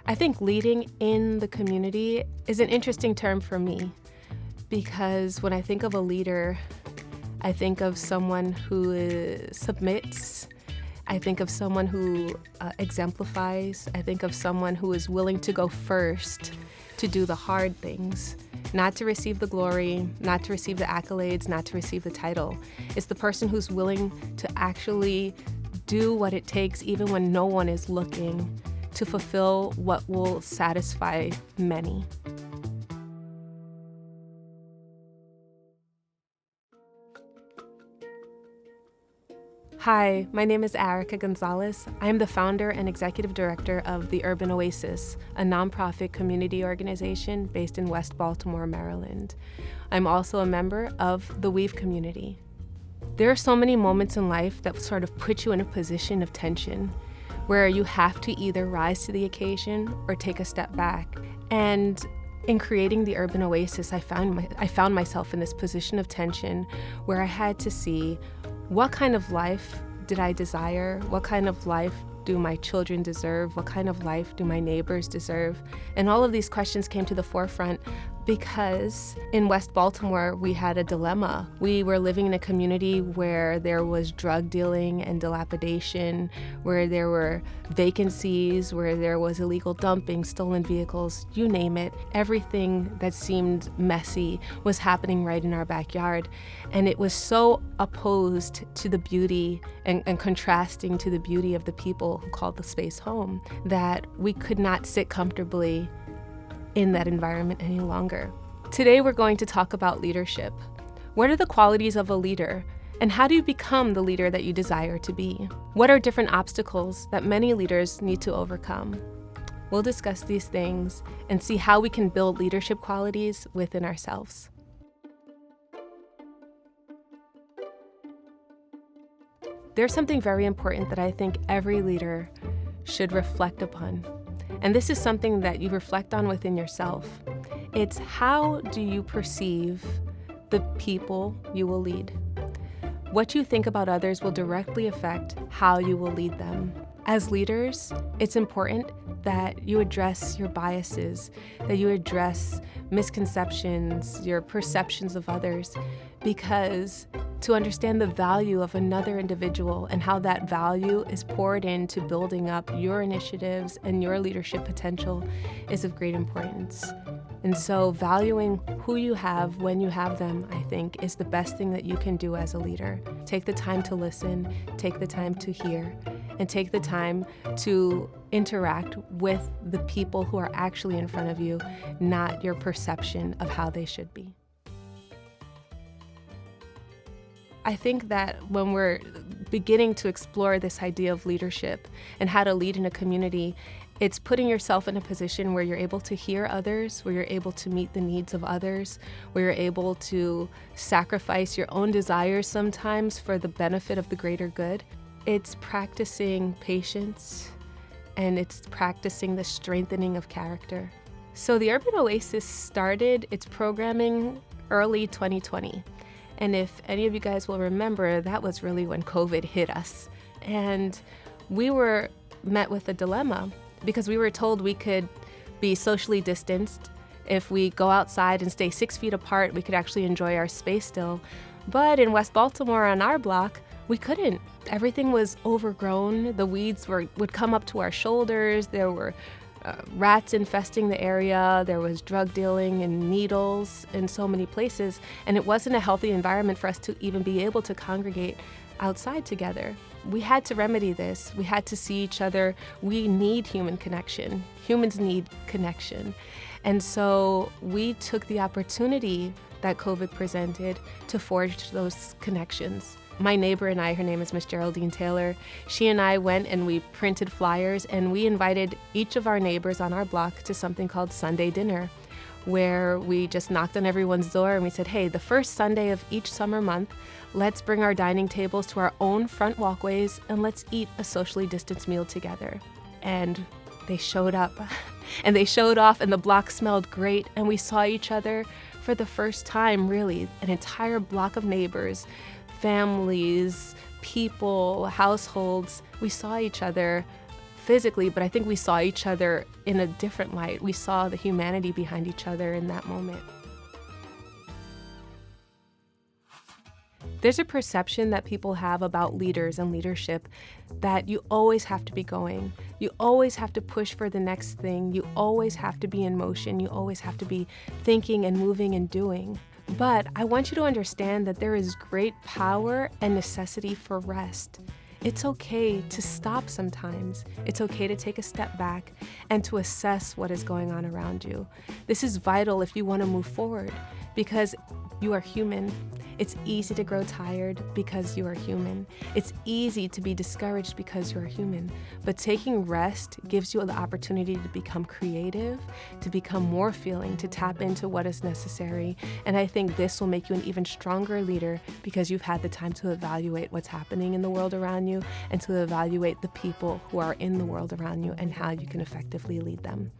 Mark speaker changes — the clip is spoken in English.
Speaker 1: I think leading in the community is an interesting term for me because when I think of a leader, I think of someone who submits. I think of someone who exemplifies. I think of someone who is willing to go first, to do the hard things, not to receive the glory, not to receive the accolades, not to receive the title. It's the person who's willing to actually do what it takes even when no one is looking, to fulfill what will satisfy many. Hi, my name is Arica Gonzalez. I am the founder and executive director of the Urban Oasis, a nonprofit community organization based in West Baltimore, Maryland. I'm also a member of the Weave community. There are so many moments in life that sort of put you in a position of tension, where you have to either rise to the occasion or take a step back. And in creating the Urban Oasis, I found myself in this position of tension where I had to see what kind of life did I desire? What kind of life do my children deserve? What kind of life do my neighbors deserve? And all of these questions came to the forefront because in West Baltimore, we had a dilemma. We were living in a community where there was drug dealing and dilapidation, where there were vacancies, where there was illegal dumping, stolen vehicles, you name it. Everything that seemed messy was happening right in our backyard. And it was so opposed to the beauty and contrasting to the beauty of the people who called the space home that we could not sit comfortably in that environment any longer. Today we're going to talk about leadership. What are the qualities of a leader? And how do you become the leader that you desire to be? What are different obstacles that many leaders need to overcome? We'll discuss these things and see how we can build leadership qualities within ourselves. There's something very important that I think every leader should reflect upon. And this is something that you reflect on within yourself. It's how do you perceive the people you will lead? What you think about others will directly affect how you will lead them. As leaders, it's important that you address your biases, that you address misconceptions, your perceptions of others, because to understand the value of another individual and how that value is poured into building up your initiatives and your leadership potential is of great importance. And so valuing who you have when you have them, I think, is the best thing that you can do as a leader. Take the time to listen, take the time to hear, and take the time to interact with the people who are actually in front of you, not your perception of how they should be. I think that when we're beginning to explore this idea of leadership and how to lead in a community, it's putting yourself in a position where you're able to hear others, where you're able to meet the needs of others, where you're able to sacrifice your own desires sometimes for the benefit of the greater good. It's practicing patience, and it's practicing the strengthening of character. So the Urban Oasis started its programming early 2020. And if any of you guys will remember, that was really when COVID hit us. And we were met with a dilemma because we were told we could be socially distanced. If we go outside and stay 6 feet apart, we could actually enjoy our space still. But in West Baltimore on our block, we couldn't. Everything was overgrown. The weeds would come up to our shoulders. There were rats infesting the area. There was drug dealing and needles in so many places. And it wasn't a healthy environment for us to even be able to congregate outside together. We had to remedy this. We had to see each other. We need human connection. Humans need connection. And so we took the opportunity that COVID presented to forge those connections. My neighbor and I, her name is Miss Geraldine Taylor, she and I went and we printed flyers and we invited each of our neighbors on our block to something called Sunday dinner, where we just knocked on everyone's door and we said, hey, the first Sunday of each summer month, let's bring our dining tables to our own front walkways and let's eat a socially distanced meal together. And they showed up and they showed off and the block smelled great and we saw each other for the first time, really, an entire block of neighbors, families, people, households. We saw each other physically, but I think we saw each other in a different light. We saw the humanity behind each other in that moment. There's a perception that people have about leaders and leadership that you always have to be going. You always have to push for the next thing. You always have to be in motion. You always have to be thinking and moving and doing. But I want you to understand that there is great power and necessity for rest. It's okay to stop sometimes. It's okay to take a step back and to assess what is going on around you. This is vital if you want to move forward, because you are human. It's easy to grow tired because you are human. It's easy to be discouraged because you are human. But taking rest gives you the opportunity to become creative, to become more feeling, to tap into what is necessary. And I think this will make you an even stronger leader because you've had the time to evaluate what's happening in the world around you and to evaluate the people who are in the world around you and how you can effectively lead them.